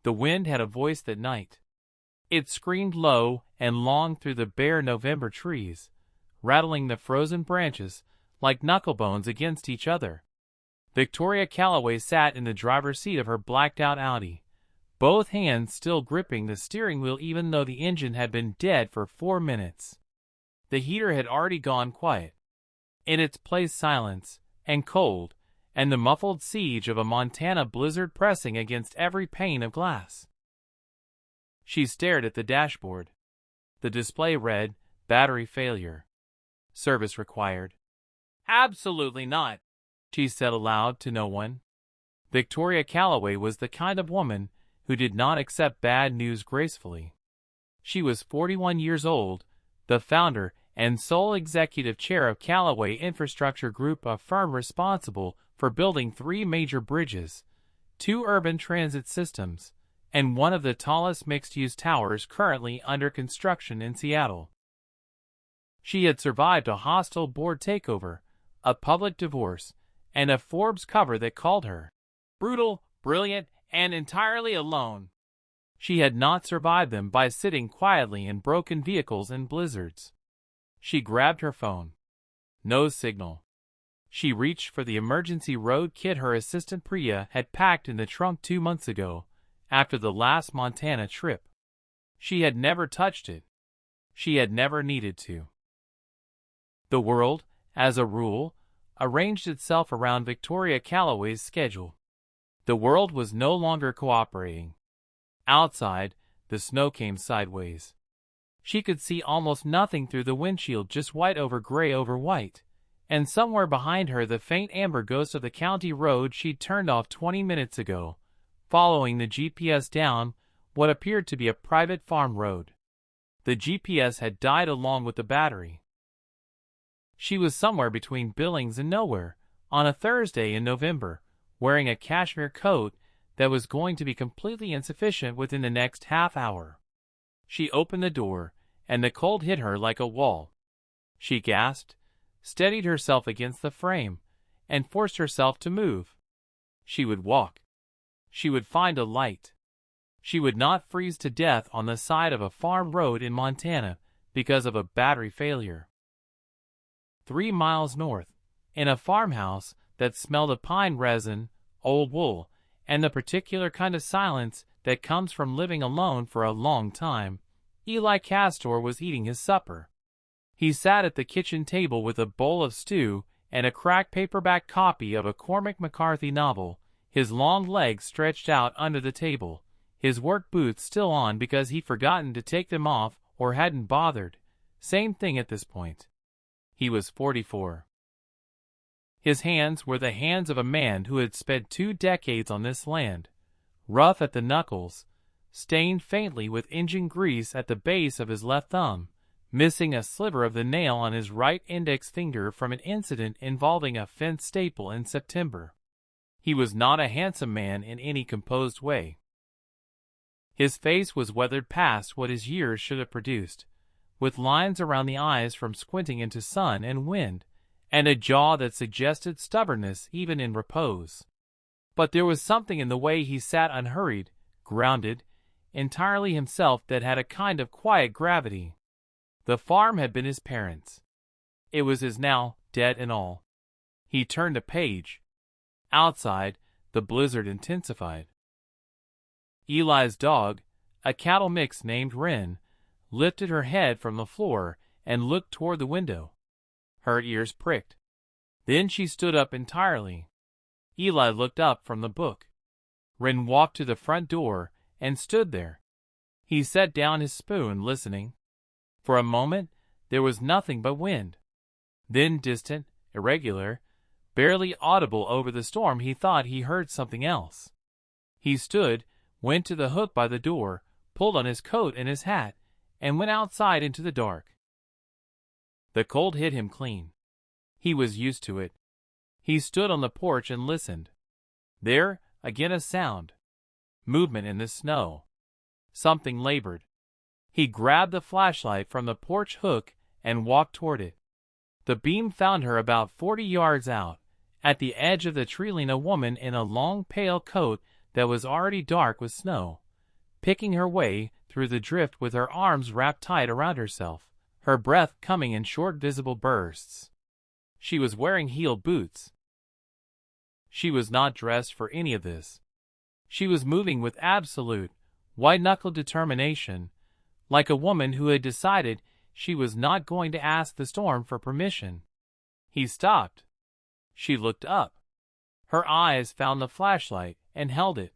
The wind had a voice that night. It screamed low and long through the bare November trees, rattling the frozen branches like knucklebones against each other. Victoria Calloway sat in the driver's seat of her blacked-out Audi, both hands still gripping the steering wheel even though the engine had been dead for 4 minutes. The heater had already gone quiet. In its place silence, and cold, and the muffled siege of a Montana blizzard pressing against every pane of glass. She stared at the dashboard. The display read, "Battery failure. Service required." "Absolutely not," she said aloud to no one. Victoria Calloway was the kind of woman who did not accept bad news gracefully. She was 41 years old, the founder and sole executive chair of Callaway Infrastructure Group, a firm responsible for building 3 major bridges, 2 urban transit systems, and one of the tallest mixed-use towers currently under construction in Seattle. She had survived a hostile board takeover, a public divorce, and a Forbes cover that called her brutal, brilliant, and entirely alone. She had not survived them by sitting quietly in broken vehicles and blizzards. She grabbed her phone. No signal. She reached for the emergency road kit her assistant Priya had packed in the trunk 2 months ago, after the last Montana trip. She had never touched it. She had never needed to. The world, as a rule, arranged itself around Victoria Calloway's schedule. The world was no longer cooperating. Outside, the snow came sideways. She could see almost nothing through the windshield, just white over gray over white, and somewhere behind her the faint amber ghost of the county road she'd turned off 20 minutes ago, following the GPS down what appeared to be a private farm road. The GPS had died along with the battery. She was somewhere between Billings and nowhere, on a Thursday in November, wearing a cashmere coat that was going to be completely insufficient within the next half hour. She opened the door, and the cold hit her like a wall. She gasped, steadied herself against the frame, and forced herself to move. She would walk. She would find a light. She would not freeze to death on the side of a farm road in Montana because of a battery failure. 3 miles north, in a farmhouse that smelled of pine resin, old wool, and the particular kind of silence that comes from living alone for a long time, Eli Castor was eating his supper. He sat at the kitchen table with a bowl of stew and a cracked paperback copy of a Cormac McCarthy novel, his long legs stretched out under the table, his work boots still on because he'd forgotten to take them off or hadn't bothered. Same thing at this point. He was 44. His hands were the hands of a man who had spent 2 decades on this land, rough at the knuckles, stained faintly with engine grease at the base of his left thumb, missing a sliver of the nail on his right index finger from an incident involving a fence staple in September. He was not a handsome man in any composed way. His face was weathered past what his years should have produced, with lines around the eyes from squinting into sun and wind, and a jaw that suggested stubbornness even in repose. But there was something in the way he sat, unhurried, grounded, entirely himself, that had a kind of quiet gravity. The farm had been his parents'. It was his now, debt and all. He turned a page. Outside, the blizzard intensified. Eli's dog, a cattle mix named Wren, lifted her head from the floor and looked toward the window. Her ears pricked. Then she stood up entirely. Eli looked up from the book. Wren walked to the front door and stood there. He set down his spoon, listening. For a moment, there was nothing but wind. Then, distant, irregular, barely audible over the storm, he thought he heard something else. He stood, went to the hook by the door, pulled on his coat and his hat, and went outside into the dark. The cold hit him clean. He was used to it. He stood on the porch and listened. There, again, a sound. Movement in the snow. Something labored. He grabbed the flashlight from the porch hook and walked toward it. The beam found her about 40 yards out, at the edge of the tree, a woman in a long pale coat that was already dark with snow, picking her way through the drift with her arms wrapped tight around herself, her breath coming in short visible bursts. She was wearing heeled boots. She was not dressed for any of this. She was moving with absolute, white-knuckled determination, like a woman who had decided she was not going to ask the storm for permission. He stopped. She looked up. Her eyes found the flashlight and held it.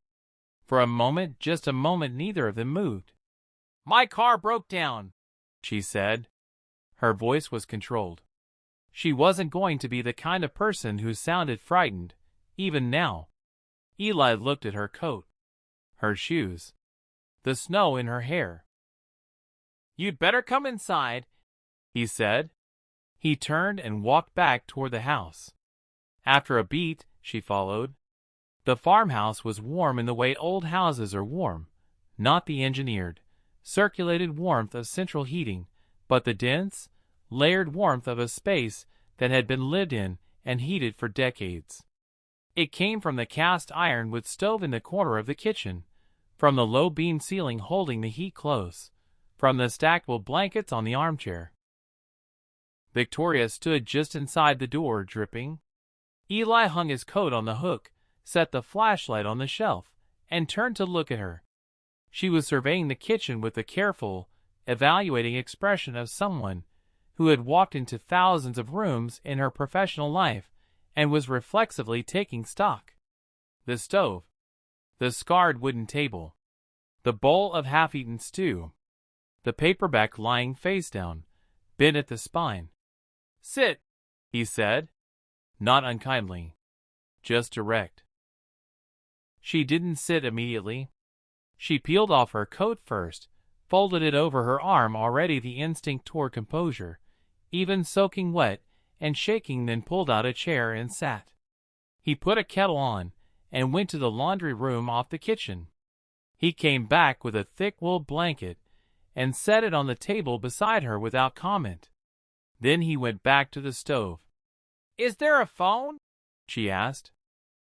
For a moment, just a moment, neither of them moved. "My car broke down," she said. Her voice was controlled. She wasn't going to be the kind of person who sounded frightened, even now. Eli looked at her coat, her shoes, the snow in her hair. "You'd better come inside," he said. He turned and walked back toward the house. After a beat, she followed. The farmhouse was warm in the way old houses are warm, not the engineered, circulated warmth of central heating, but the dense, layered warmth of a space that had been lived in and heated for decades. It came from the cast iron wood stove in the corner of the kitchen, from the low beam ceiling holding the heat close, from the stackable blankets on the armchair. Victoria stood just inside the door, dripping. Eli hung his coat on the hook, set the flashlight on the shelf, and turned to look at her. She was surveying the kitchen with the careful, evaluating expression of someone who had walked into thousands of rooms in her professional life and was reflexively taking stock. The stove, the scarred wooden table, the bowl of half-eaten stew, the paperback lying face down, bent at the spine. "Sit," he said, not unkindly, just direct. She didn't sit immediately. She peeled off her coat first, folded it over her arm, already the instinct toward composure, even soaking wet and shaking, then pulled out a chair and sat. He put a kettle on and went to the laundry room off the kitchen. He came back with a thick wool blanket and set it on the table beside her without comment. Then he went back to the stove. "Is there a phone?" she asked.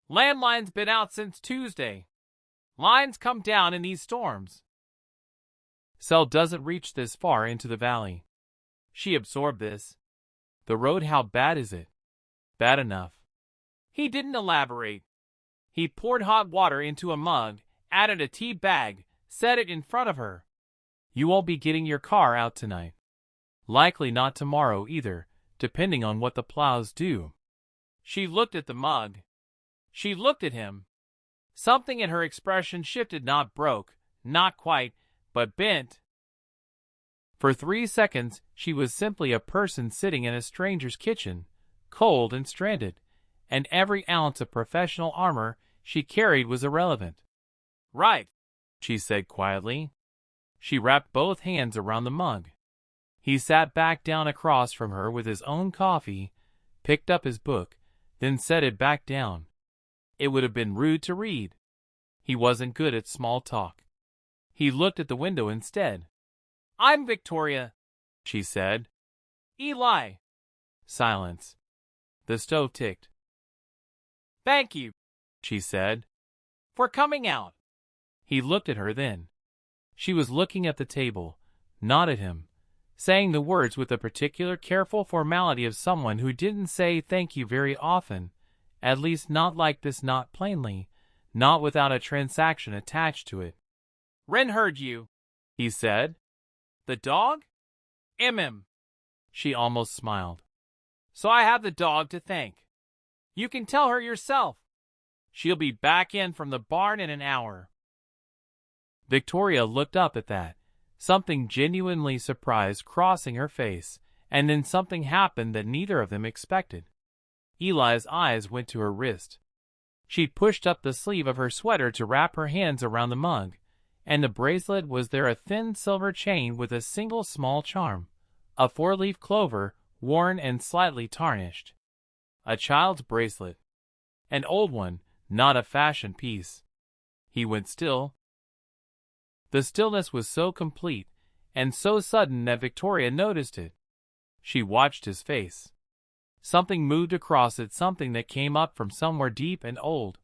"Landline's been out since Tuesday. Lines come down in these storms. Cell doesn't reach this far into the valley." She absorbed this. "The road, how bad is it?" "Bad enough." He didn't elaborate. He poured hot water into a mug, added a tea bag, set it in front of her. "You won't be getting your car out tonight. Likely not tomorrow either, depending on what the plows do." She looked at the mug. She looked at him. Something in her expression shifted, not broke, not quite, but bent. For 3 seconds, she was simply a person sitting in a stranger's kitchen, cold and stranded, and every ounce of professional armor she carried was irrelevant. "Right," she said quietly. She wrapped both hands around the mug. He sat back down across from her with his own coffee, picked up his book, then set it back down. It would have been rude to read. He wasn't good at small talk. He looked at the window instead. "I'm Victoria," she said. "Eli." Silence. The stove ticked. "Thank you," she said, "for coming out." He looked at her then. She was looking at the table, not at him, saying the words with the particular careful formality of someone who didn't say thank you very often, at least not like this, not plainly, not without a transaction attached to it. "Wren heard you," he said. "The dog?" She almost smiled. "So I have the dog to thank. You can tell her yourself. She'll be back in from the barn in an hour." Victoria looked up at that, something genuinely surprised crossing her face, and then something happened that neither of them expected. Eli's eyes went to her wrist. She pushed up the sleeve of her sweater to wrap her hands around the mug, and the bracelet was there, a thin silver chain with a single small charm, a 4-leaf clover, worn and slightly tarnished. A child's bracelet. An old one, not a fashion piece. He went still. The stillness was so complete and so sudden that Victoria noticed it. She watched his face. Something moved across it, something that came up from somewhere deep and old,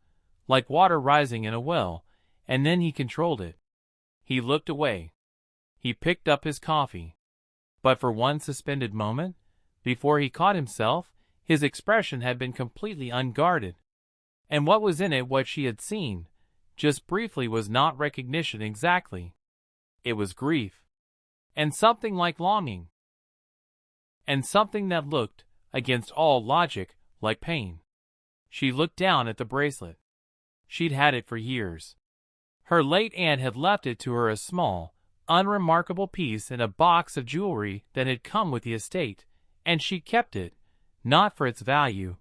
like water rising in a well, and then he controlled it. He looked away. He picked up his coffee. But for one suspended moment, before he caught himself, his expression had been completely unguarded. And what was in it, what she had seen, just briefly, was not recognition exactly. It was grief. And something like longing. And something that looked, against all logic, like pain. She looked down at the bracelet. She'd had it for years. Her late aunt had left it to her, a small, unremarkable piece in a box of jewelry that had come with the estate, and she kept it, not for its value,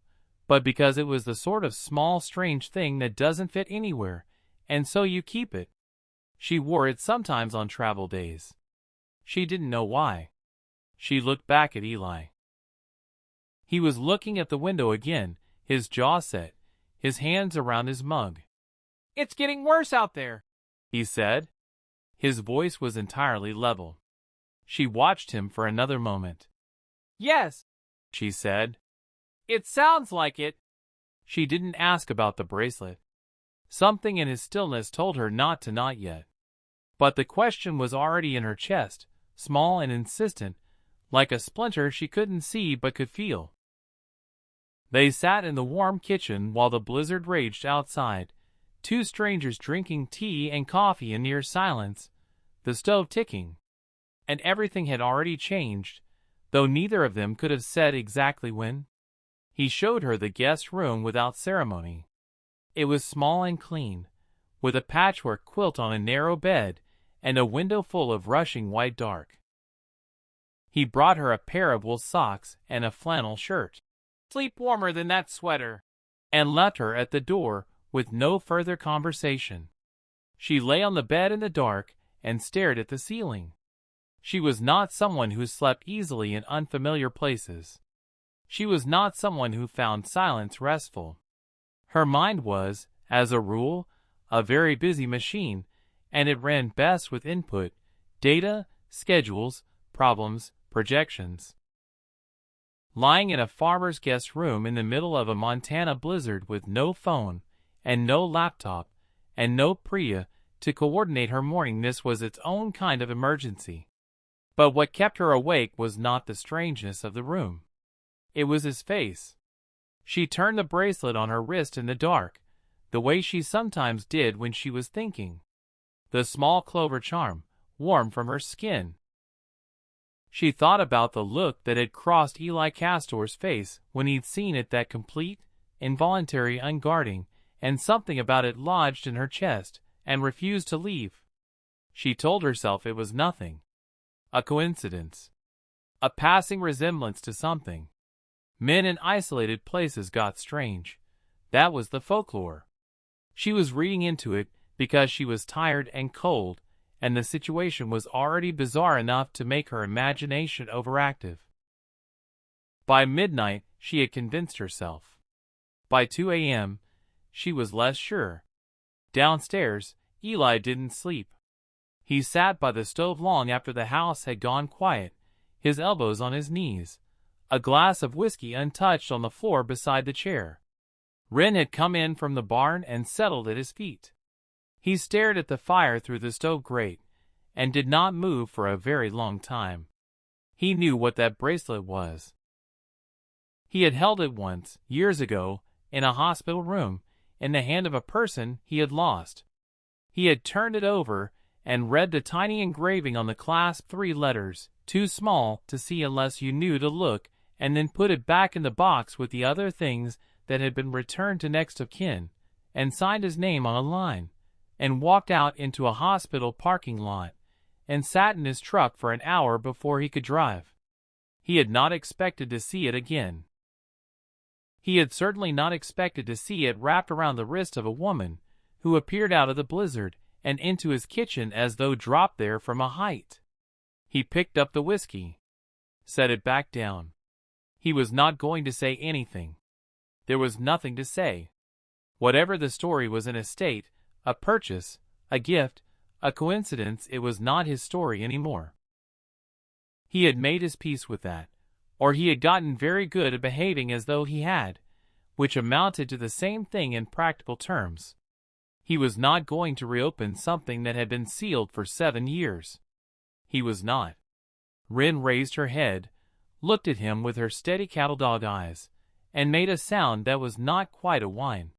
but because it was the sort of small, strange thing that doesn't fit anywhere, and so you keep it. She wore it sometimes on travel days. She didn't know why. She looked back at Eli. He was looking at the window again, his jaw set, his hands around his mug. "It's getting worse out there," he said. His voice was entirely level. She watched him for another moment. "Yes," she said. "It sounds like it." She didn't ask about the bracelet. Something in his stillness told her not yet. But the question was already in her chest, small and insistent, like a splinter she couldn't see but could feel. They sat in the warm kitchen while the blizzard raged outside, two strangers drinking tea and coffee in near silence, the stove ticking. And everything had already changed, though neither of them could have said exactly when. He showed her the guest room without ceremony. It was small and clean, with a patchwork quilt on a narrow bed and a window full of rushing white dark. He brought her a pair of wool socks and a flannel shirt. "Sleep warmer than that sweater," and left her at the door with no further conversation. She lay on the bed in the dark and stared at the ceiling. She was not someone who slept easily in unfamiliar places. She was not someone who found silence restful. Her mind was, as a rule, a very busy machine, and it ran best with input, data, schedules, problems, projections. Lying in a farmer's guest room in the middle of a Montana blizzard with no phone, and no laptop, and no Priya to coordinate her morning, this was its own kind of emergency. But what kept her awake was not the strangeness of the room. It was his face. She turned the bracelet on her wrist in the dark, the way she sometimes did when she was thinking. The small clover charm, warm from her skin. She thought about the look that had crossed Eli Castor's face when he'd seen it, that complete, involuntary unguarding, and something about it lodged in her chest and refused to leave. She told herself it was nothing. A coincidence. A passing resemblance to something. Men in isolated places got strange. That was the folklore. She was reading into it because she was tired and cold, and the situation was already bizarre enough to make her imagination overactive. By midnight, she had convinced herself. By 2 a.m., she was less sure. Downstairs, Eli didn't sleep. He sat by the stove long after the house had gone quiet, his elbows on his knees, a glass of whiskey untouched on the floor beside the chair. Wren had come in from the barn and settled at his feet. He stared at the fire through the stove grate, and did not move for a very long time. He knew what that bracelet was. He had held it once, years ago, in a hospital room, in the hand of a person he had lost. He had turned it over and read the tiny engraving on the clasped 3 letters, too small to see unless you knew to look, and then put it back in the box with the other things that had been returned to next of kin, and signed his name on a line, and walked out into a hospital parking lot, and sat in his truck for an hour before he could drive. He had not expected to see it again. He had certainly not expected to see it wrapped around the wrist of a woman who appeared out of the blizzard and into his kitchen as though dropped there from a height. He picked up the whiskey, set it back down. He was not going to say anything. There was nothing to say. Whatever the story was, an estate, a purchase, a gift, a coincidence, it was not his story anymore. He had made his peace with that, or he had gotten very good at behaving as though he had, which amounted to the same thing in practical terms. He was not going to reopen something that had been sealed for 7 years. He was not. Rin raised her head, looked at him with her steady cattle dog eyes, and made a sound that was not quite a whine.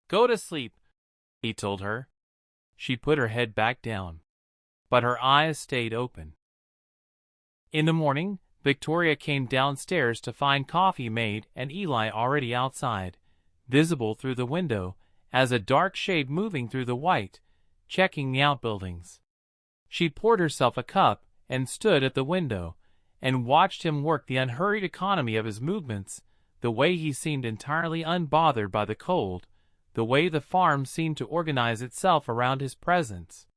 "Go to sleep," he told her. She put her head back down, but her eyes stayed open. In the morning, Victoria came downstairs to find coffee made and Eli already outside, visible through the window as a dark shade moving through the white, checking the outbuildings. She poured herself a cup and stood at the window and watched him work the unhurried economy of his movements, the way he seemed entirely unbothered by the cold, the way the farm seemed to organize itself around his presence.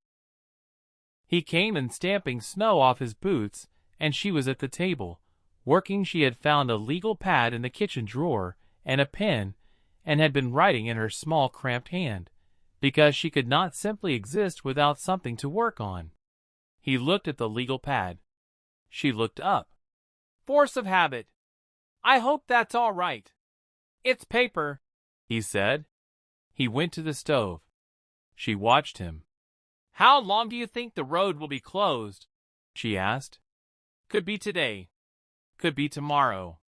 He came in stamping snow off his boots, and she was at the table, working. She had found a legal pad in the kitchen drawer and a pen, and had been writing in her small cramped hand, because she could not simply exist without something to work on. He looked at the legal pad. She looked up. "Force of habit. I hope that's all right." "It's paper," he said. He went to the stove. She watched him. "How long do you think the road will be closed?" she asked. "Could be today. Could be tomorrow."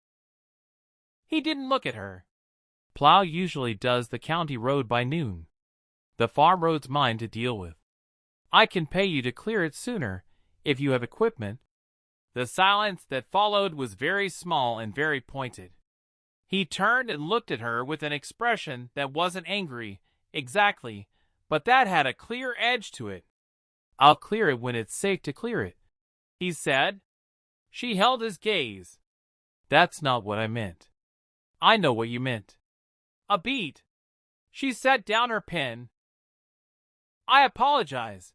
He didn't look at her. "Plow usually does the county road by noon. The farm road's mine to deal with. I can pay you to clear it sooner, if you have equipment." The silence that followed was very small and very pointed. He turned and looked at her with an expression that wasn't angry, exactly, but that had a clear edge to it. "I'll clear it when it's safe to clear it," he said. She held his gaze. "That's not what I meant." "I know what you meant." A beat. She set down her pen. "I apologize.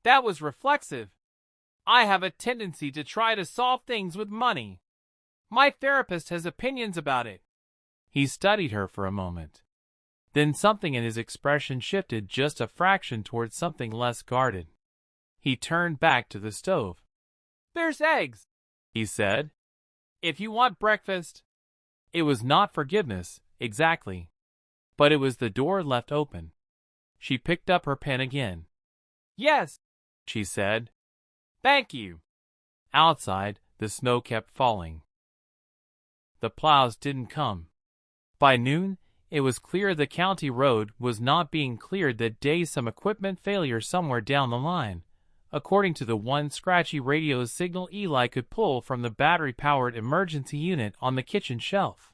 That was reflexive. I have a tendency to try to solve things with money. My therapist has opinions about it." He studied her for a moment. Then something in his expression shifted just a fraction towards something less guarded. He turned back to the stove. "There's eggs," he said. "If you want breakfast." It was not forgiveness, exactly. But it was the door left open. She picked up her pen again. "Yes," she said. "Thank you." Outside, the snow kept falling. The plows didn't come. By noon, it was clear the county road was not being cleared that day. Some equipment failure somewhere down the line, according to the one scratchy radio signal Eli could pull from the battery-powered emergency unit on the kitchen shelf.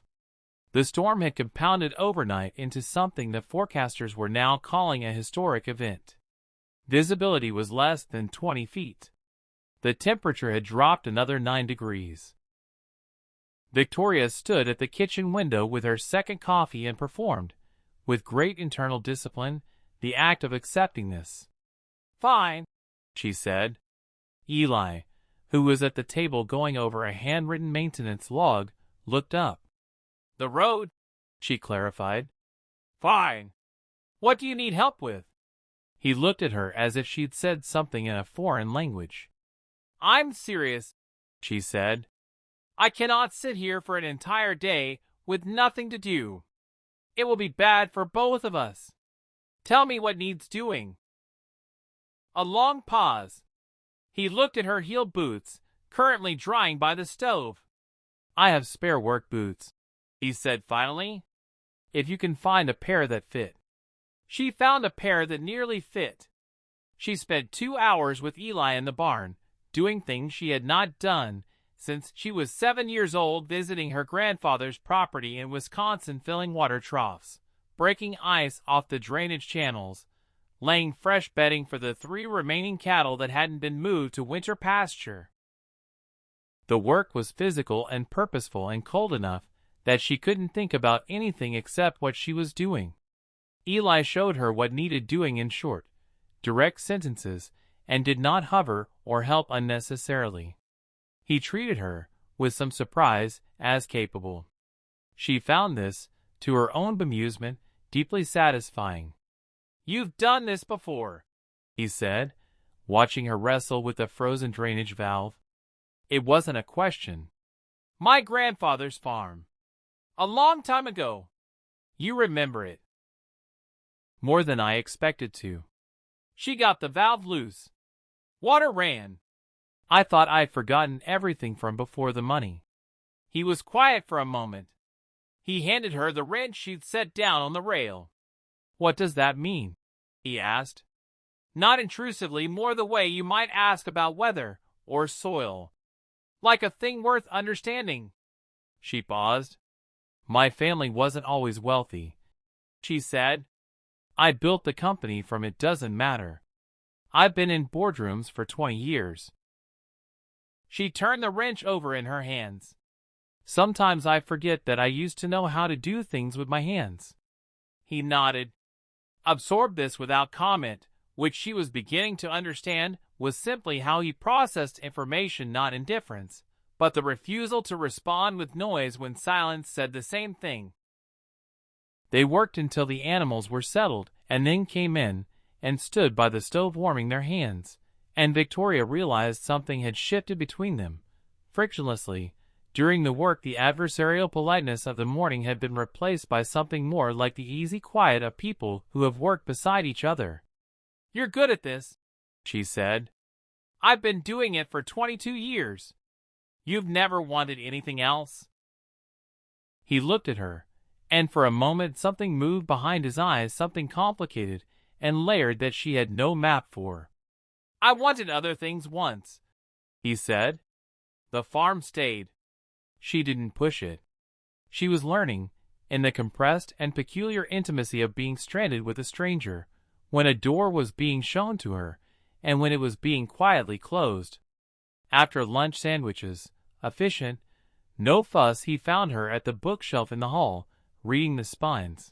The storm had compounded overnight into something the forecasters were now calling a historic event. Visibility was less than 20 feet. The temperature had dropped another 9 degrees. Victoria stood at the kitchen window with her second coffee and performed, with great internal discipline, the act of accepting this. "Fine," she said. Eli, who was at the table going over a handwritten maintenance log, looked up. "The road," she clarified. "Fine. What do you need help with?" He looked at her as if she'd said something in a foreign language. "I'm serious," she said. "I cannot sit here for an entire day with nothing to do. It will be bad for both of us. Tell me what needs doing." A long pause. He looked at her heel boots, currently drying by the stove. "I have spare work boots," he said finally. "If you can find a pair that fit." She found a pair that nearly fit. She spent 2 hours with Eli in the barn, doing things she had not done since she was 7 years old, visiting her grandfather's property in Wisconsin, filling water troughs, breaking ice off the drainage channels, laying fresh bedding for the 3 remaining cattle that hadn't been moved to winter pasture. The work was physical and purposeful and cold enough that she couldn't think about anything except what she was doing. Eli showed her what needed doing in short, direct sentences, and did not hover or help unnecessarily. He treated her, with some surprise, as capable. She found this, to her own bemusement, deeply satisfying. "You've done this before," he said, watching her wrestle with the frozen drainage valve. It wasn't a question. "My grandfather's farm. A long time ago. You remember it." more than I expected to. She got the valve loose. Water ran. I thought I'd forgotten everything from before the money. He was quiet for a moment. He handed her the wrench she'd set down on the rail. What does that mean? He asked. Not intrusively, more the way you might ask about weather or soil. Like a thing worth understanding. She paused. My family wasn't always wealthy, she said. I built the company from it doesn't matter. I've been in boardrooms for 20 years. She turned the wrench over in her hands. Sometimes I forget that I used to know how to do things with my hands. He nodded. Absorbed this without comment, which she was beginning to understand was simply how he processed information, not indifference, but the refusal to respond with noise when silence said the same thing. They worked until the animals were settled and then came in and stood by the stove warming their hands, and Victoria realized something had shifted between them. Frictionlessly, during the work, the adversarial politeness of the morning had been replaced by something more like the easy quiet of people who have worked beside each other. You're good at this, she said. I've been doing it for 22 years. You've never wanted anything else? He looked at her, and for a moment something moved behind his eyes, something complicated and layered that she had no map for. I wanted other things once, he said. The farm stayed. She didn't push it. She was learning, in the compressed and peculiar intimacy of being stranded with a stranger, when a door was being shown to her, and when it was being quietly closed. After lunch sandwiches, efficient, no fuss, he found her at the bookshelf in the hall, reading the spines.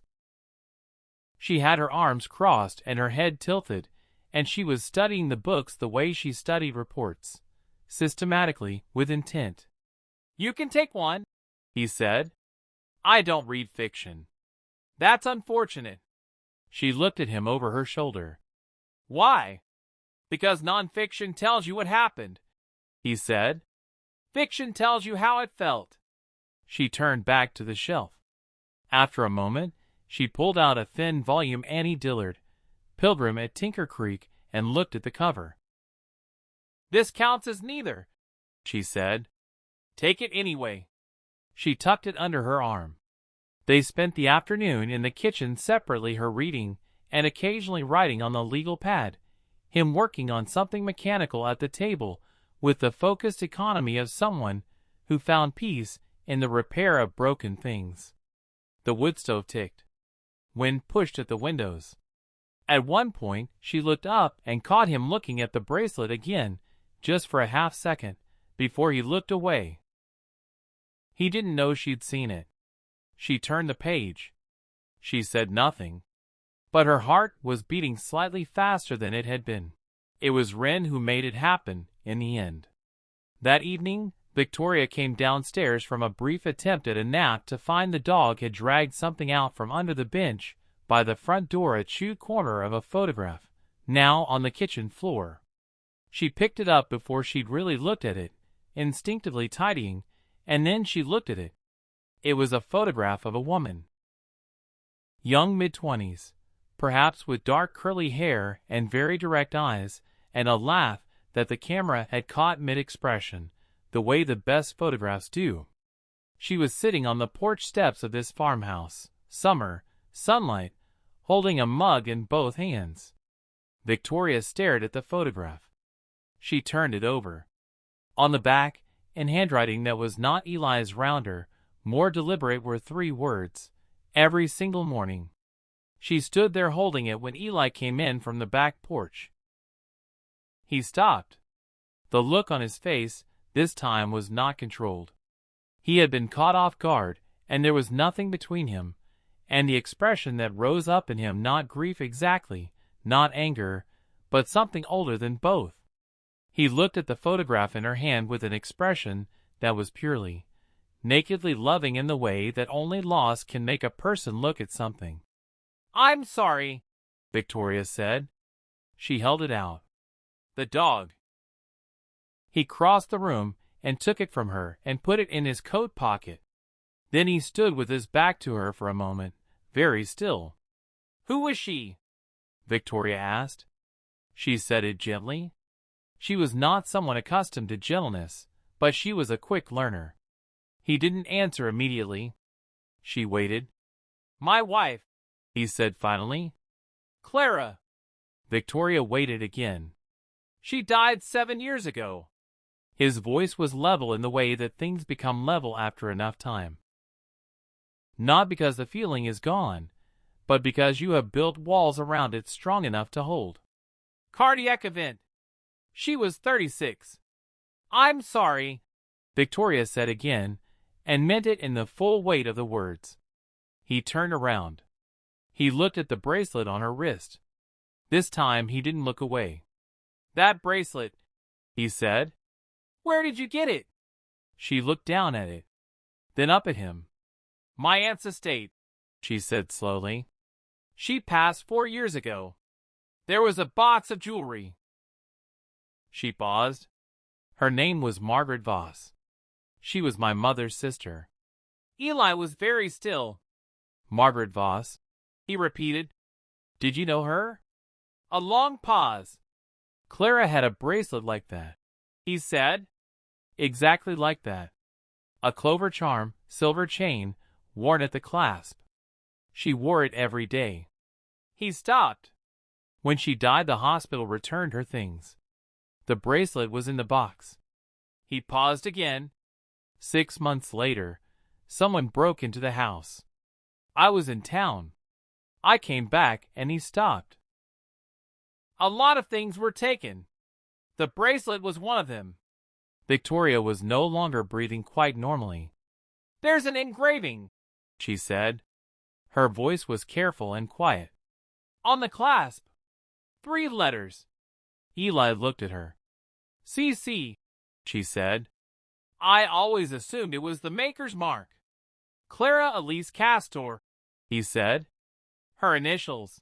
She had her arms crossed and her head tilted, and she was studying the books the way she studied reports, systematically, with intent. You can take one, he said. I don't read fiction. That's unfortunate. She looked at him over her shoulder. Why? Because nonfiction tells you what happened, he said. Fiction tells you how it felt. She turned back to the shelf. After a moment, she pulled out a thin volume, Annie Dillard, Pilgrim at Tinker Creek, and looked at the cover. This counts as neither, she said. Take it anyway. She tucked it under her arm. They spent the afternoon in the kitchen separately, her reading and occasionally writing on the legal pad, him working on something mechanical at the table with the focused economy of someone who found peace in the repair of broken things. The wood stove ticked. Wind pushed at the windows. At one point, she looked up and caught him looking at the bracelet again, just for a half second, before he looked away. He didn't know she'd seen it. She turned the page. She said nothing, but her heart was beating slightly faster than it had been. It was Wren who made it happen in the end. That evening, Victoria came downstairs from a brief attempt at a nap to find the dog had dragged something out from under the bench by the front door, a chewed corner of a photograph, now on the kitchen floor. She picked it up before she'd really looked at it, instinctively tidying, and then she looked at it. It was a photograph of a woman. Young, mid-20s, perhaps, with dark curly hair and very direct eyes, and a laugh that the camera had caught mid-expression, the way the best photographs do. She was sitting on the porch steps of this farmhouse, summer, sunlight, holding a mug in both hands. Victoria stared at the photograph. She turned it over. On the back, in handwriting that was not Eli's rounder, more deliberate, were 3 words: every single morning. She stood there holding it when Eli came in from the back porch. He stopped. The look on his face this time was not controlled. He had been caught off guard, and there was nothing between him and the expression that rose up in him, not grief exactly, not anger, but something older than both. He looked at the photograph in her hand with an expression that was purely, nakedly loving in the way that only loss can make a person look at something. "I'm sorry," Victoria said. She held it out. "The dog." He crossed the room and took it from her and put it in his coat pocket. Then he stood with his back to her for a moment, very still. Who was she? Victoria asked. She said it gently. She was not someone accustomed to gentleness, but she was a quick learner. He didn't answer immediately. She waited. My wife, he said finally. Clara. Victoria waited again. She died 7 years ago. His voice was level in the way that things become level after enough time. Not because the feeling is gone, but because you have built walls around it strong enough to hold. Cardiac event. She was 36. I'm sorry, Victoria said again, and meant it in the full weight of the words. He turned around. He looked at the bracelet on her wrist. This time he didn't look away. That bracelet, he said. Where did you get it? She looked down at it, then up at him. My aunt's estate, she said slowly. She passed 4 years ago. There was a box of jewelry. She paused. Her name was Margaret Voss. She was my mother's sister. Eli was very still. Margaret Voss, he repeated. Did you know her? A long pause. Clara had a bracelet like that, he said. Exactly like that. A clover charm, silver chain, worn at the clasp. She wore it every day. He stopped. When she died, the hospital returned her things. The bracelet was in the box. He paused again. 6 months later, someone broke into the house. I was in town. I came back and he stopped. A lot of things were taken. The bracelet was one of them. Victoria was no longer breathing quite normally. There's an engraving, she said. Her voice was careful and quiet. On the clasp. 3 letters. Eli looked at her. CC, she said. I always assumed it was the maker's mark. Clara Elise Castor, he said. Her initials.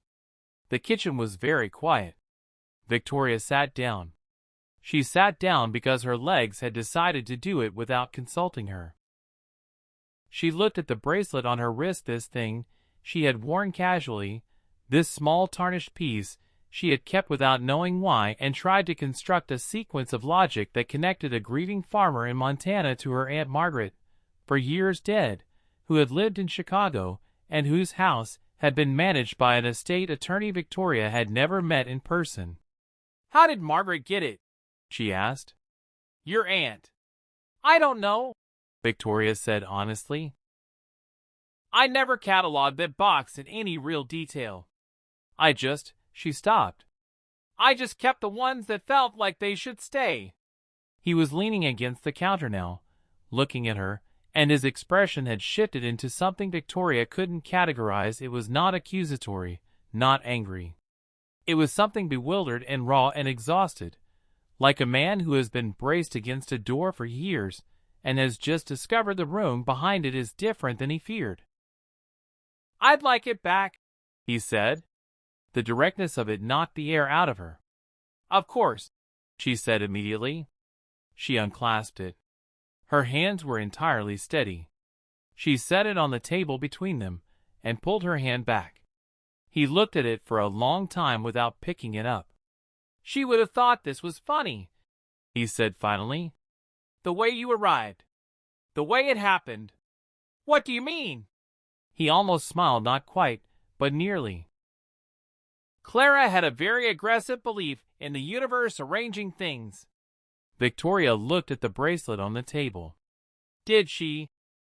The kitchen was very quiet. Victoria sat down. She sat down because her legs had decided to do it without consulting her. She looked at the bracelet on her wrist, this thing she had worn casually, this small tarnished piece she had kept without knowing why, and tried to construct a sequence of logic that connected a grieving farmer in Montana to her Aunt Margaret, for years dead, who had lived in Chicago, and whose house had been managed by an estate attorney Victoria had never met in person. How did Margaret get it? She asked. Your aunt. I don't know, Victoria said honestly. I never cataloged that box in any real detail. She stopped. I just kept the ones that felt like they should stay. He was leaning against the counter now, looking at her, and his expression had shifted into something Victoria couldn't categorize. It was not accusatory, not angry. It was something bewildered and raw and exhausted, like a man who has been braced against a door for years and has just discovered the room behind it is different than he feared. I'd like it back, he said. The directness of it knocked the air out of her. Of course, she said immediately. She unclasped it. Her hands were entirely steady. She set it on the table between them and pulled her hand back. He looked at it for a long time without picking it up. She would have thought this was funny, he said finally. The way you arrived. The way it happened. What do you mean? He almost smiled, not quite, but nearly. Clara had a very aggressive belief in the universe arranging things. Victoria looked at the bracelet on the table. Did she?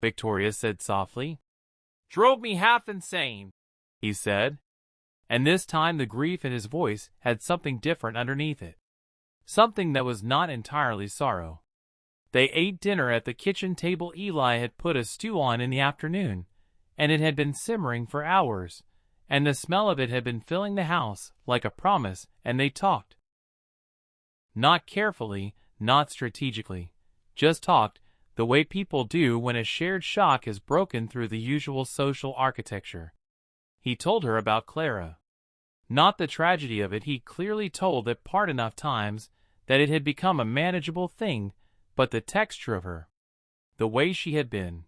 Victoria said softly. Drove me half insane, he said. And this time the grief in his voice had something different underneath it. Something that was not entirely sorrow. They ate dinner at the kitchen table. Eli had put a stew on in the afternoon, and it had been simmering for hours, and the smell of it had been filling the house like a promise, and they talked. Not carefully, not strategically, just talked the way people do when a shared shock is broken through the usual social architecture. He told her about Clara. Not the tragedy of it. He clearly told that part enough times that it had become a manageable thing, but the texture of her, the way she had been.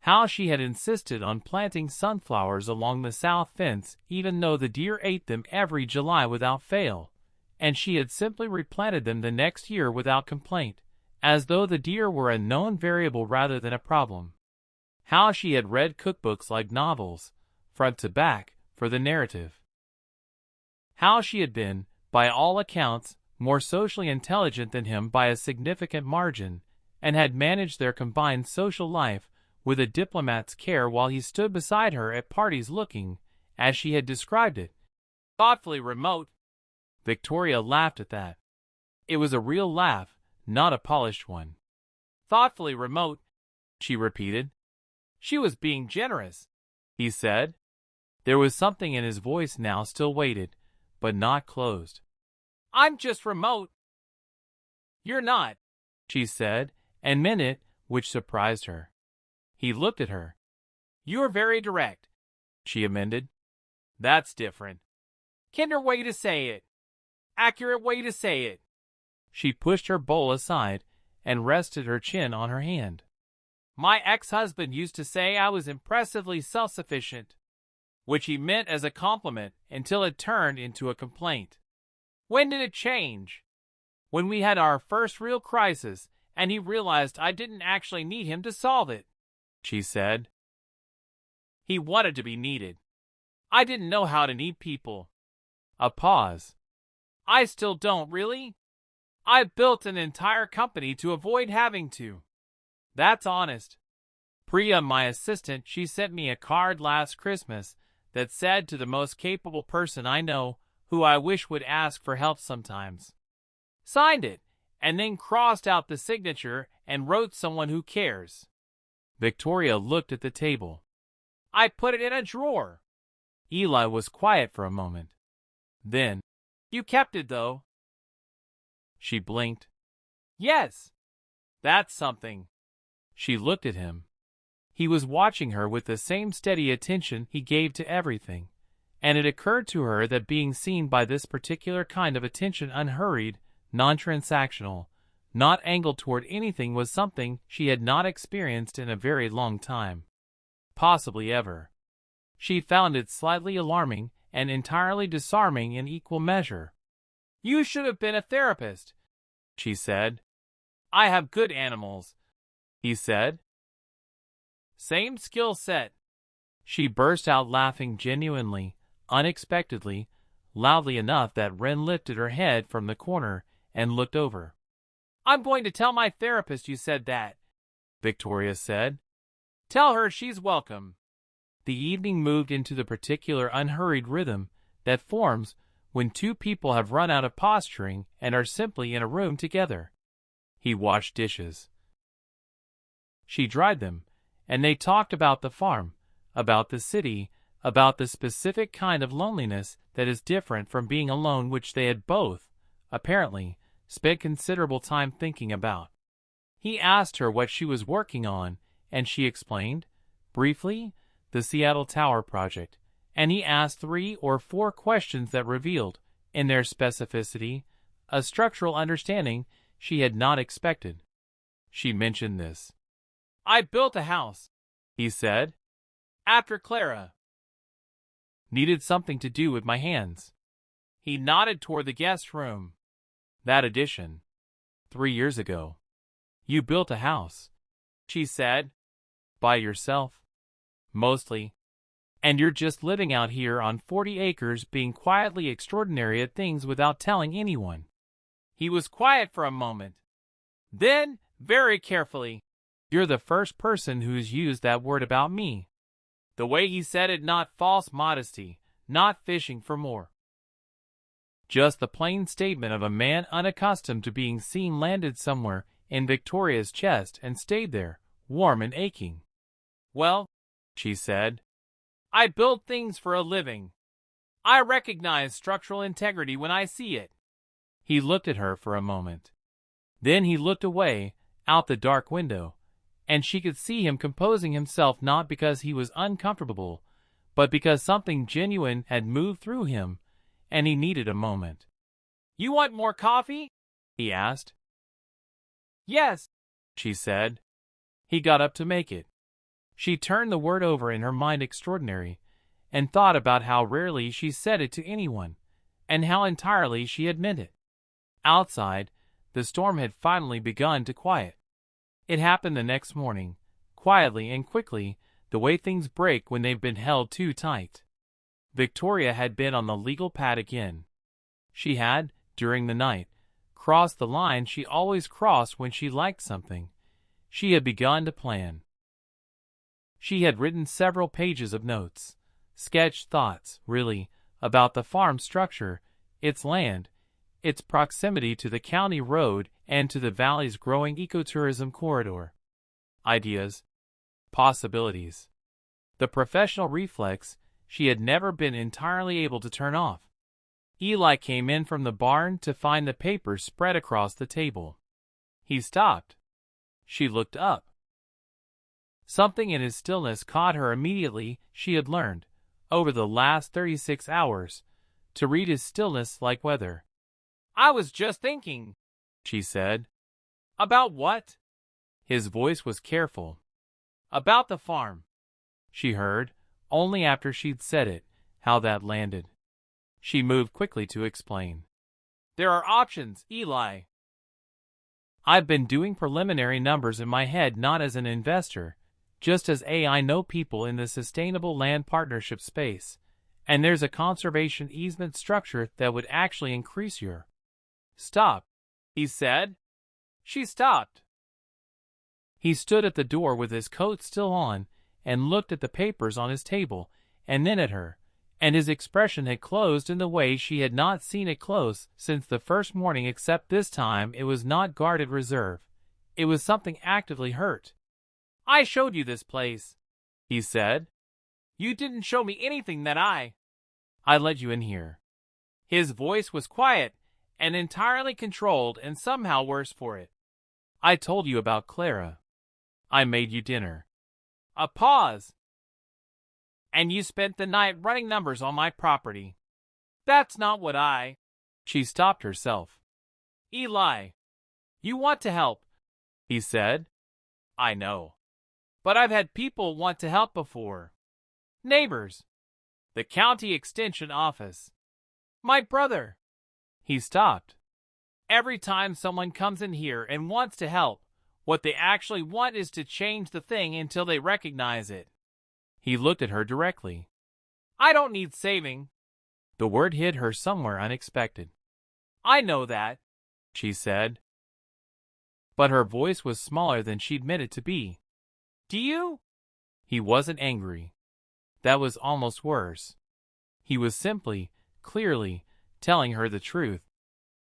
How she had insisted on planting sunflowers along the south fence even though the deer ate them every July without fail, and she had simply replanted them the next year without complaint, as though the deer were a known variable rather than a problem. How she had read cookbooks like novels, front to back, for the narrative. How she had been, by all accounts, more socially intelligent than him by a significant margin, and had managed their combined social life with a diplomat's care while he stood beside her at parties looking, as she had described it, thoughtfully remote. Victoria laughed at that. It was a real laugh, not a polished one. Thoughtfully remote, she repeated. She was being generous, he said. There was something in his voice now still weighted, but not closed. I'm just remote. You're not, she said, and meant it, which surprised her. He looked at her. You're very direct, she amended. That's different. Kinder way to say it. Accurate way to say it. She pushed her bowl aside and rested her chin on her hand. My ex-husband used to say I was impressively self-sufficient, which he meant as a compliment until it turned into a complaint. When did it change? When we had our first real crisis and he realized I didn't actually need him to solve it, she said. He wanted to be needed. I didn't know how to need people. A pause. I still don't, really. I built an entire company to avoid having to. That's honest. Priya, my assistant, she sent me a card last Christmas that said to the most capable person I know, who I wish would ask for help sometimes. Signed it, and then crossed out the signature and wrote someone who cares. Victoria looked at the table. I put it in a drawer. Eli was quiet for a moment. Then, you kept it, though. She blinked. Yes. That's something. She looked at him. He was watching her with the same steady attention he gave to everything, and it occurred to her that being seen by this particular kind of attention unhurried, non-transactional, not angled toward anything was something she had not experienced in a very long time. Possibly ever. She found it slightly alarming and entirely disarming in equal measure. You should have been a therapist, she said. I have good animals, he said. Same skill set. She burst out laughing genuinely, unexpectedly, loudly enough that Wren lifted her head from the corner and looked over. I'm going to tell my therapist you said that, Victoria said. Tell her she's welcome. The evening moved into the particular unhurried rhythm that forms when two people have run out of posturing and are simply in a room together. He washed dishes. She dried them, and they talked about the farm, about the city, about the specific kind of loneliness that is different from being alone, which they had both, apparently, spent considerable time thinking about. He asked her what she was working on, and she explained, briefly, the Seattle Tower project, and he asked 3 or 4 questions that revealed, in their specificity, a structural understanding she had not expected. She mentioned this. I built a house, he said, after Clara. Needed something to do with my hands. He nodded toward the guest room. That addition. 3 years ago. You built a house, she said. By yourself. Mostly. And you're just living out here on 40 acres being quietly extraordinary at things without telling anyone. He was quiet for a moment. Then, very carefully, you're the first person who's used that word about me. The way he said it, not false modesty, not fishing for more. Just the plain statement of a man unaccustomed to being seen landed somewhere in Victoria's chest and stayed there, warm and aching. Well, she said, I build things for a living. I recognize structural integrity when I see it. He looked at her for a moment. Then he looked away, out the dark window, and she could see him composing himself not because he was uncomfortable, but because something genuine had moved through him, and he needed a moment. You want more coffee? He asked. Yes, she said. He got up to make it. She turned the word over in her mind extraordinary, and thought about how rarely she said it to anyone, and how entirely she had meant it. Outside, the storm had finally begun to quiet. It happened the next morning, quietly and quickly, the way things break when they've been held too tight. Victoria had been on the legal pad again. She had, during the night, crossed the line she always crossed when she liked something. She had begun to plan. She had written several pages of notes, sketched thoughts, really, about the farm structure, its land, its proximity to the county road and to the valley's growing ecotourism corridor. Ideas, possibilities. The professional reflex she had never been entirely able to turn off. Eli came in from the barn to find the papers spread across the table. He stopped. She looked up. Something in his stillness caught her immediately. She had learned, over the last 36 hours, to read his stillness like weather. "I was just thinking," she said. "About what?" His voice was careful. "About the farm." She heard, only after she'd said it, how that landed. She moved quickly to explain. "There are options, Eli. I've been doing preliminary numbers in my head, not as an investor, just as I know people in the sustainable land partnership space, and there's a conservation easement structure that would actually increase your—" "Stop," he said. She stopped. He stood at the door with his coat still on and looked at the papers on his table and then at her, and his expression had closed in the way she had not seen it close since the first morning, except this time it was not guarded reserve. It was something actively hurt. "I showed you this place," he said. "You didn't show me anything that I let you in here." His voice was quiet and entirely controlled, and somehow worse for it. "I told you about Clara. I made you dinner." A pause. "And you spent the night running numbers on my property." "That's not what I—" She stopped herself. "Eli, you want to help," he said. "I know. But I've had people want to help before. Neighbors. The county extension office. My brother." He stopped. "Every time someone comes in here and wants to help, what they actually want is to change the thing until they recognize it." He looked at her directly. "I don't need saving." The word hit her somewhere unexpected. "I know that," she said. But her voice was smaller than she'd meant it to be. "Do you?" He wasn't angry. That was almost worse. He was simply, clearly, telling her the truth.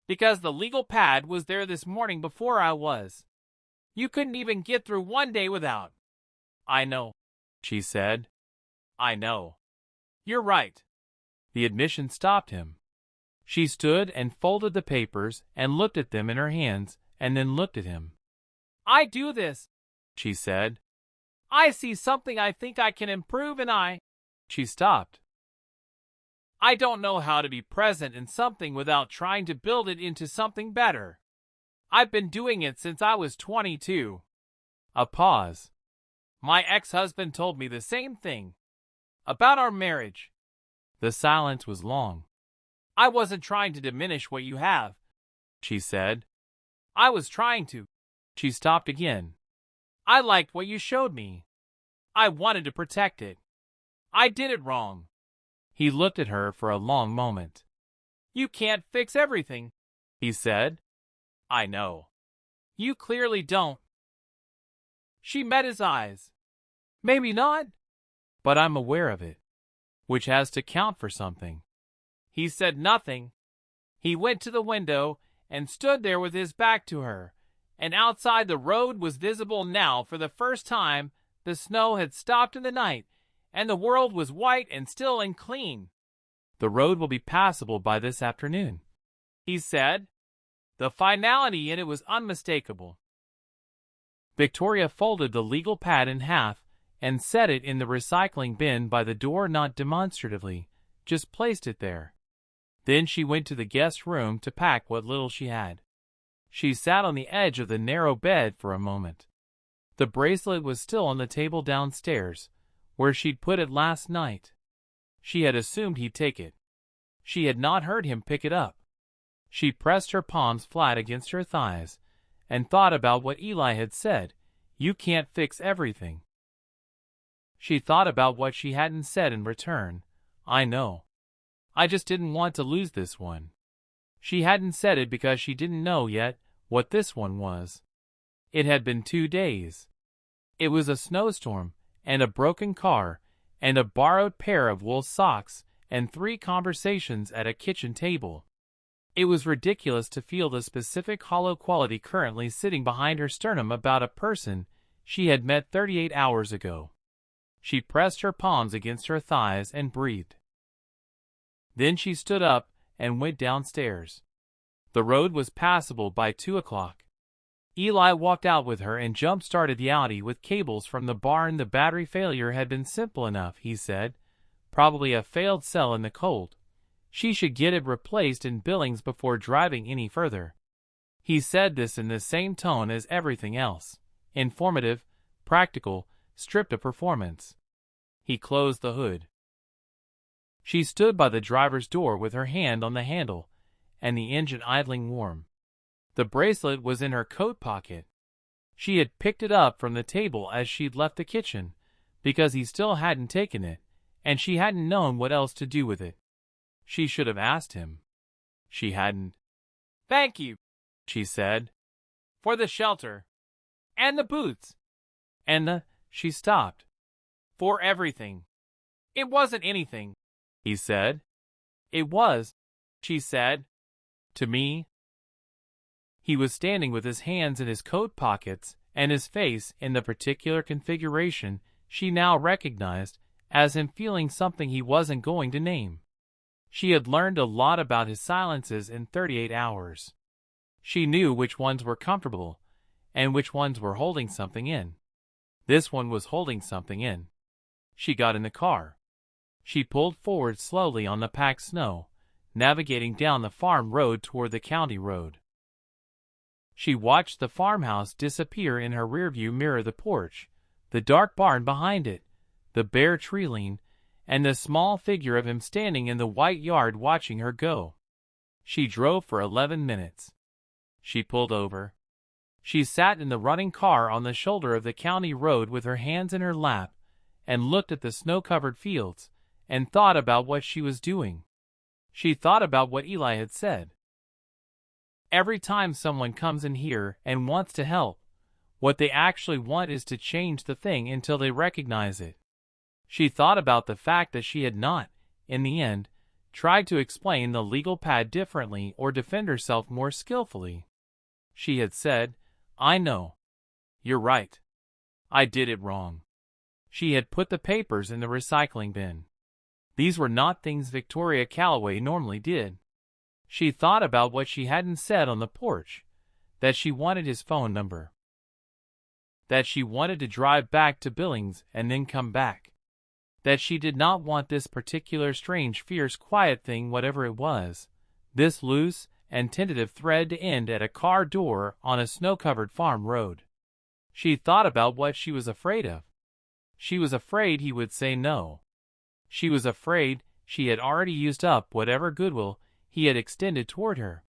"Because the legal pad was there this morning before I was. You couldn't even get through one day without—" "I know," she said. "I know. You're right." The admission stopped him. She stood and folded the papers and looked at them in her hands and then looked at him. "I do this," she said. "I see something I think I can improve and She stopped. "I don't know how to be present in something without trying to build it into something better. I've been doing it since I was 22. A pause. "My ex-husband told me the same thing. About our marriage." The silence was long. "I wasn't trying to diminish what you have," she said. "I was trying to—" She stopped again. "I liked what you showed me. I wanted to protect it. I did it wrong." He looked at her for a long moment. "You can't fix everything," he said. "I know. You clearly don't." She met his eyes. "Maybe not, but I'm aware of it, which has to count for something." He said nothing. He went to the window and stood there with his back to her, and outside the road was visible now for the first time. The snow had stopped in the night, and the world was white and still and clean. "The road will be passable by this afternoon," he said. The finality in it was unmistakable. Victoria folded the legal pad in half and set it in the recycling bin by the door, not demonstratively, just placed it there. Then she went to the guest room to pack what little she had. She sat on the edge of the narrow bed for a moment. The bracelet was still on the table downstairs, where she'd put it last night. She had assumed he'd take it. She had not heard him pick it up. She pressed her palms flat against her thighs and thought about what Eli had said, "You can't fix everything." She thought about what she hadn't said in return, "I know. I just didn't want to lose this one." She hadn't said it because she didn't know yet what this one was. It had been 2 days. It was a snowstorm, and a broken car, and a borrowed pair of wool socks, and 3 conversations at a kitchen table. It was ridiculous to feel the specific hollow quality currently sitting behind her sternum about a person she had met 38 hours ago. She pressed her palms against her thighs and breathed. Then she stood up and went downstairs. The road was passable by 2 o'clock. Eli walked out with her and jump-started the Audi with cables from the barn. The battery failure had been simple enough, he said. Probably a failed cell in the cold. She should get it replaced in Billings before driving any further. He said this in the same tone as everything else. Informative, practical, stripped of performance. He closed the hood. She stood by the driver's door with her hand on the handle and the engine idling warm. The bracelet was in her coat pocket. She had picked it up from the table as she'd left the kitchen, because he still hadn't taken it, and she hadn't known what else to do with it. She should have asked him. She hadn't. "Thank you," she said, "for the shelter. And the boots. And the—" she stopped. "For everything." "It wasn't anything," he said. "It was," she said. "To me." He was standing with his hands in his coat pockets and his face in the particular configuration she now recognized as him feeling something he wasn't going to name. She had learned a lot about his silences in 38 hours. She knew which ones were comfortable and which ones were holding something in. This one was holding something in. She got in the car. She pulled forward slowly on the packed snow, navigating down the farm road toward the county road. She watched the farmhouse disappear in her rearview mirror, the porch, the dark barn behind it, the bare tree-line, and the small figure of him standing in the white yard watching her go. She drove for 11 minutes. She pulled over. She sat in the running car on the shoulder of the county road with her hands in her lap and looked at the snow-covered fields and thought about what she was doing. She thought about what Eli had said. Every time someone comes in here and wants to help, what they actually want is to change the thing until they recognize it. She thought about the fact that she had not, in the end, tried to explain the legal pad differently or defend herself more skillfully. She had said, "I know. You're right. I did it wrong." She had put the papers in the recycling bin. These were not things Victoria Calloway normally did. She thought about what she hadn't said on the porch, that she wanted his phone number, that she wanted to drive back to Billings and then come back, that she did not want this particular strange, fierce, quiet thing, whatever it was, this loose and tentative thread, to end at a car door on a snow-covered farm road. She thought about what she was afraid of. She was afraid he would say no. She was afraid she had already used up whatever goodwill he had extended toward her.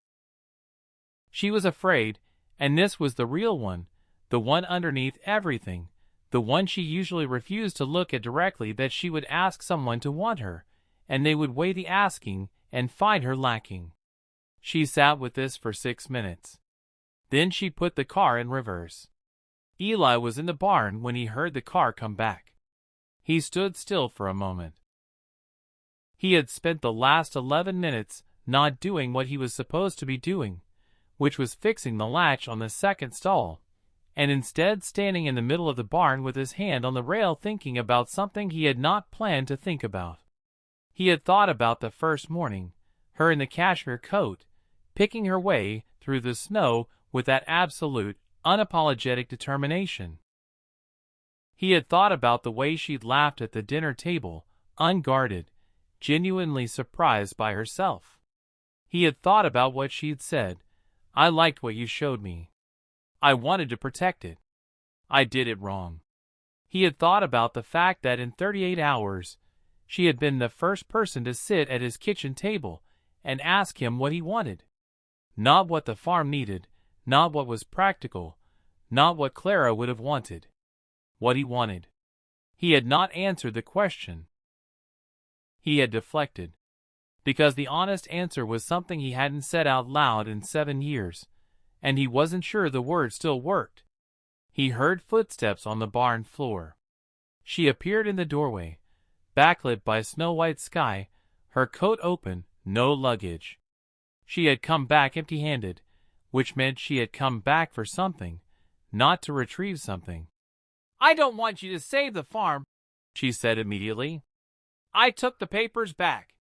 She was afraid, and this was the real one, the one underneath everything, the one she usually refused to look at directly, that she would ask someone to want her, and they would weigh the asking and find her lacking. She sat with this for 6 minutes. Then she put the car in reverse. Eli was in the barn when he heard the car come back. He stood still for a moment. He had spent the last 11 minutes not doing what he was supposed to be doing, which was fixing the latch on the second stall, and instead standing in the middle of the barn with his hand on the rail, thinking about something he had not planned to think about. He had thought about the first morning, her in the cashmere coat, picking her way through the snow with that absolute, unapologetic determination. He had thought about the way she'd laughed at the dinner table, unguarded, genuinely surprised by herself. He had thought about what she'd said, "I liked what you showed me. I wanted to protect it. I did it wrong. He had thought about the fact that in 38 hours, she had been the first person to sit at his kitchen table and ask him what he wanted. Not what the farm needed, not what was practical, not what Clara would have wanted. What he wanted. He had not answered the question. He had deflected. Because the honest answer was something he hadn't said out loud in 7 years, and he wasn't sure the word still worked. He heard footsteps on the barn floor. She appeared in the doorway, backlit by snow-white sky, her coat open, no luggage. She had come back empty-handed, which meant she had come back for something, not to retrieve something. "I don't want you to save the farm," she said immediately. "I took the papers back.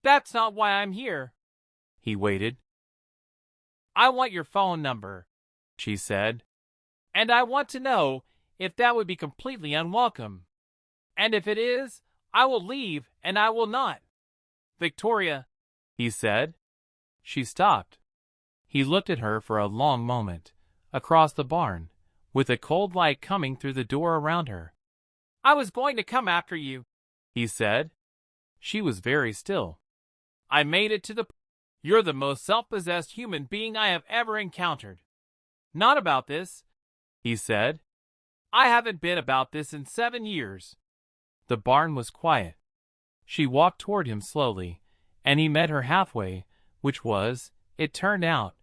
That's not why I'm here." He waited. "I want your phone number," she said. "And I want to know if that would be completely unwelcome. And if it is, I will leave and I will not." "Victoria," he said. She stopped. He looked at her for a long moment, across the barn, with a cold light coming through the door around her. "I was going to come after you," he said. She was very still. "I made it to the... You're the most self-possessed human being I have ever encountered." "Not about this," he said. "I haven't been about this in 7 years." The barn was quiet. She walked toward him slowly, and he met her halfway, which was, it turned out,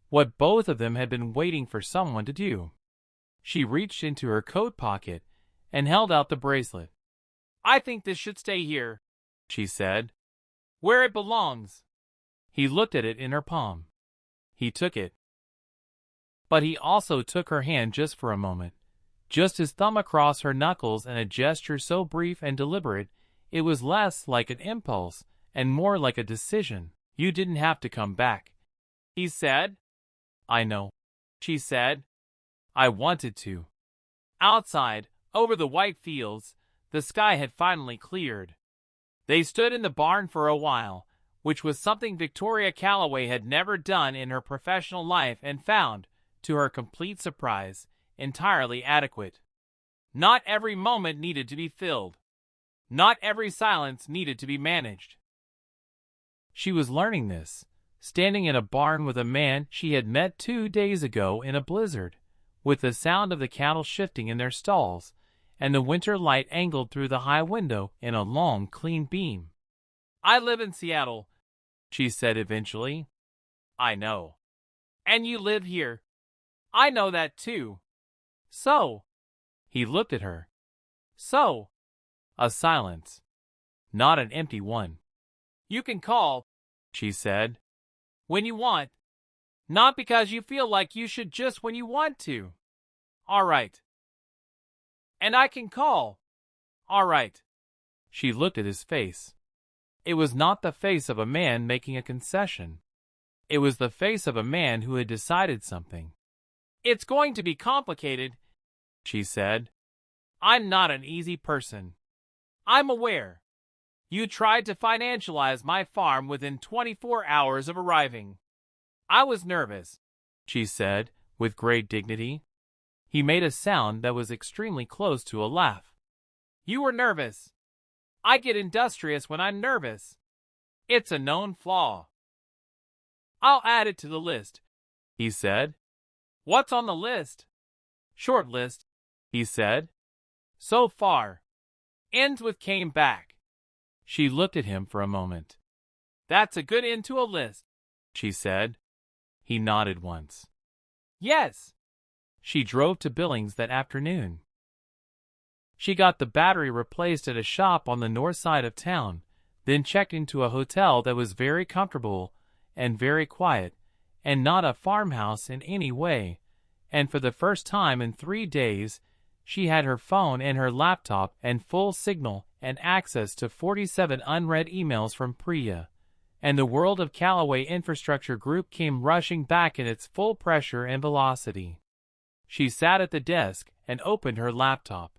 what both of them had been waiting for someone to do. She reached into her coat pocket and held out the bracelet. "I think this should stay here," she said. "Where it belongs." He looked at it in her palm. He took it. But he also took her hand just for a moment, just his thumb across her knuckles, and a gesture so brief and deliberate it was less like an impulse and more like a decision. "You didn't have to come back," he said. "I know," she said. "I wanted to." Outside, over the white fields, the sky had finally cleared. They stood in the barn for a while, which was something Victoria Calloway had never done in her professional life, and found, to her complete surprise, entirely adequate. Not every moment needed to be filled. Not every silence needed to be managed. She was learning this, standing in a barn with a man she had met 2 days ago in a blizzard, with the sound of the cattle shifting in their stalls, and the winter light angled through the high window in a long, clean beam. "I live in Seattle," she said eventually. "I know." "And you live here." "I know that too." "So?" He looked at her. "So?" A silence. Not an empty one. "You can call," she said, "when you want. Not because you feel like you should, just when you want to." "All right." "And I can call." "All right." She looked at his face. It was not the face of a man making a concession. It was the face of a man who had decided something. "It's going to be complicated," she said. "I'm not an easy person. I'm aware. You tried to financialize my farm within 24 hours of arriving. I was nervous," she said, with great dignity. He made a sound that was extremely close to a laugh. "You were nervous. I get industrious when I'm nervous. It's a known flaw." "I'll add it to the list," he said. "What's on the list?" "Short list," he said. "So far. Ends with came back." She looked at him for a moment. "That's a good end to a list," she said. He nodded once. "Yes." She drove to Billings that afternoon. She got the battery replaced at a shop on the north side of town, then checked into a hotel that was very comfortable and very quiet, and not a farmhouse in any way, and for the first time in 3 days, she had her phone and her laptop and full signal and access to 47 unread emails from Priya, and the world of Callaway Infrastructure Group came rushing back in its full pressure and velocity. She sat at the desk and opened her laptop.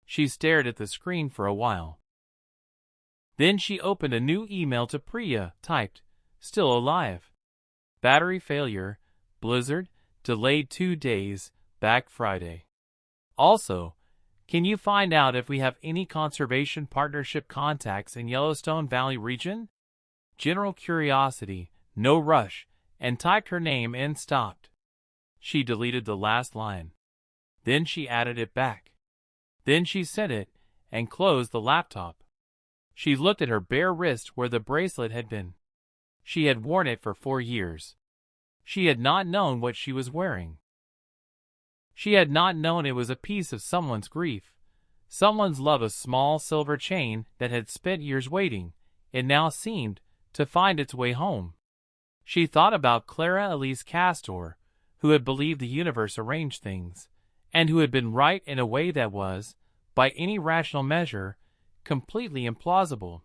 She stared at the screen for a while. Then she opened a new email to Priya, typed, "Still alive. Battery failure, blizzard, delayed 2 days, back Friday." Also, can you find out if we have any conservation partnership contacts in Yellowstone Valley region? General curiosity, no rush, and typed her name and stopped. She deleted the last line. Then she added it back. Then she sent it and closed the laptop. She looked at her bare wrist where the bracelet had been. She had worn it for 4 years. She had not known what she was wearing. She had not known it was a piece of someone's grief, someone's love. A small silver chain that had spent years waiting, it now seemed, to find its way home. She thought about Clara Elise Castor, who had believed the universe arranged things, and who had been right in a way that was, by any rational measure, completely implausible.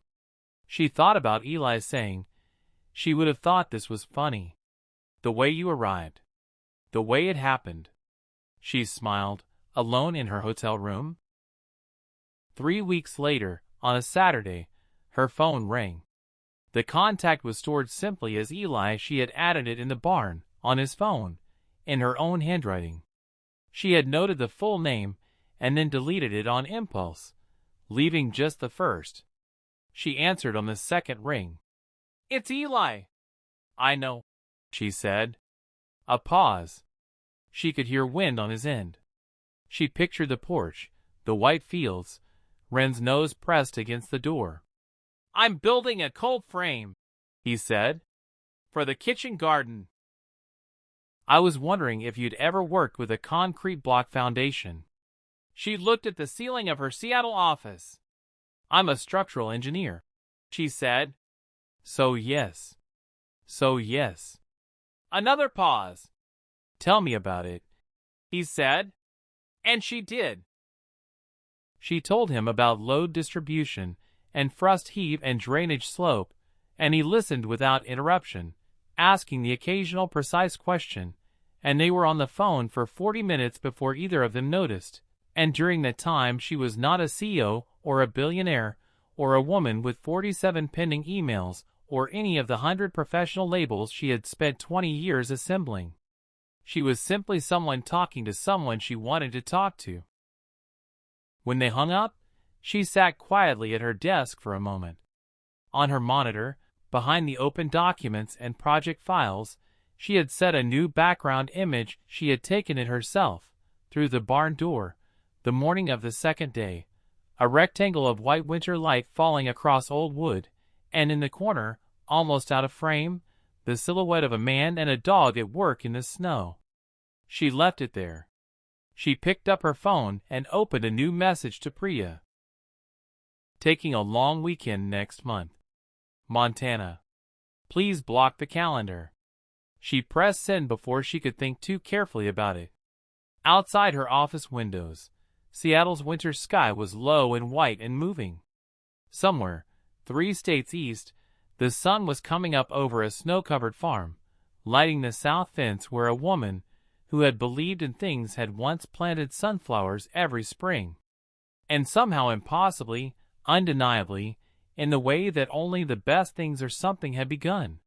She thought about Eli saying, "She would have thought this was funny. The way you arrived. The way it happened." She smiled, alone in her hotel room. 3 weeks later, on a Saturday, her phone rang. The contact was stored simply as Eli. She had added it in the barn, on his phone, in her own handwriting. She had noted the full name and then deleted it on impulse, leaving just the first. She answered on the second ring. "It's Eli." "I know," she said. A pause. She could hear wind on his end. She pictured the porch, the white fields, Wren's nose pressed against the door. "I'm building a cold frame," he said, "for the kitchen garden. I was wondering if you'd ever worked with a concrete block foundation." She looked at the ceiling of her Seattle office. "I'm a structural engineer," she said. So yes. Another pause. "Tell me about it," he said. And she did. She told him about load distribution and frost heave and drainage slope, and he listened without interruption, asking the occasional precise question, and they were on the phone for 40 minutes before either of them noticed, and during that time she was not a CEO or a billionaire or a woman with 47 pending emails or any of the 100 professional labels she had spent 20 years assembling. She was simply someone talking to someone she wanted to talk to. When they hung up, she sat quietly at her desk for a moment. On her monitor, behind the open documents and project files, she had set a new background image she had taken it herself, through the barn door, the morning of the second day, a rectangle of white winter light falling across old wood, and in the corner, almost out of frame, the silhouette of a man and a dog at work in the snow. She left it there. She picked up her phone and opened a new message to Priya. "Taking a long weekend next month. Montana. Please block the calendar." She pressed send before she could think too carefully about it. Outside her office windows, Seattle's winter sky was low and white and moving. Somewhere, 3 states east, the sun was coming up over a snow-covered farm, lighting the south fence where a woman who had believed in things had once planted sunflowers every spring. And somehow impossibly, undeniably, in the way that only the best things or something had begun.